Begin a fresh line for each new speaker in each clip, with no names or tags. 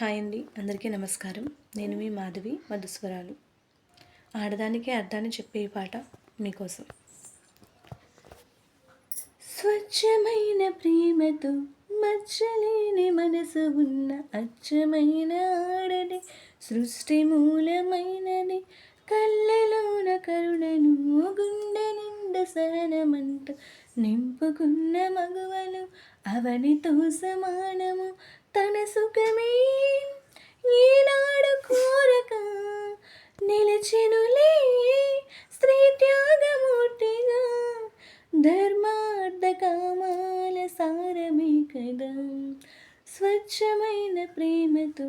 Hi అండి, అందరికీ నమస్కారం. నేను మీ మాధవి మధుస్వరాలు. ఆడదానికి అర్థాన్ని చెప్పే ఈ పాట మీకోసం. స్వచ్ఛమైన ప్రేమతో మచ్చలేని మనసు ఉన్న అచ్చమైన ఆడది, సృష్టి మూలమైనది, కళ్ళలోన కరుణను గుండె నిండా సహనమంట నింపుకున్న మగువలు అవనితో సమానము. తన సుఖమే ఈనాడు కోరక నిలిచెనులే స్త్రీ త్యాగమూర్తిగా, ధర్మార్థ కామాల సారమే కదా. స్వచ్ఛమైన ప్రేమతో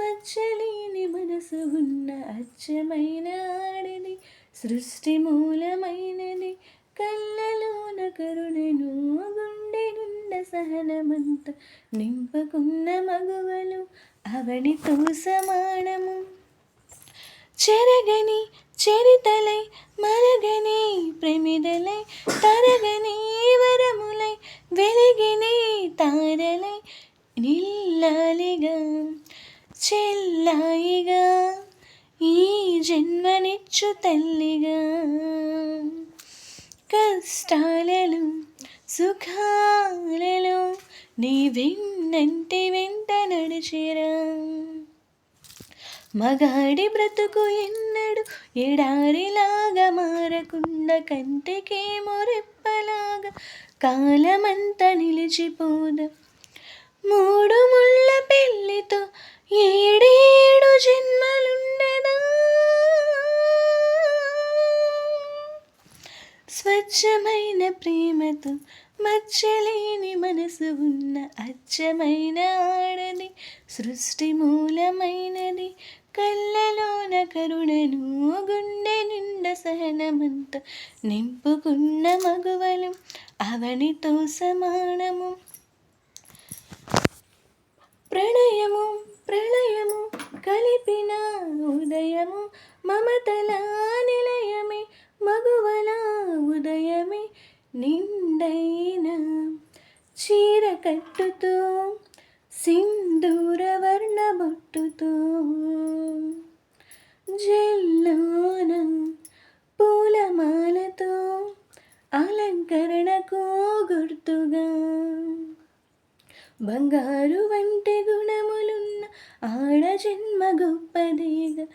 మచ్చలేని మనసు ఉన్న అచ్చమైన ఆడది, సృష్టి మూలమైనది, కళ్ళలోన కరుణను గుండె నిండా సహనమంత నింపుకున్న మగువలు అవనితో సమానము. చెరగని చరితలై మరగని ప్రమిదలై తరగని వరములై వెలిగిని తారలై నిల్లాలిగా చెల్లాయిగా ఈ జన్మనిచ్చు తల్లిగా. కష్టాలలో సుఖాలలో నీ వెన్నంటి వెంట నడిచిరా. మగాడి బ్రతుకు ఎన్నడు ఎడారిలాగా మారకుండా, కంటికేమో రెప్పలాగా కాలమంతా నిలిచిపోదా. మూడు ముళ్ళ పెళ్ళితో ఏడేడు జన్మలుండదా. స్వచ్ఛమైన ప్రేమతో మచ్చలేని మనసు ఉన్న అచ్చమైన ఆడది, సృష్టి మూలమైనది, కళ్ళలోన కరుణను గుండె నిండా సహనమంత నింపుకున్న మగువలు అవనితో సమానము. ప్రణయము ప్రళయము కలిపిన ఉదయము, మమతల నిలయమే మగువల ఉదయమే, నిండైన చీర కట్టుతో సింధూర వర్ణ బొట్టుతో, జల్లోన పూలమాలతో అలంకరణకు గుర్తుగా, బంగారు వంటి గుణములున్న ఆడ జన్మ గొప్పదేగా.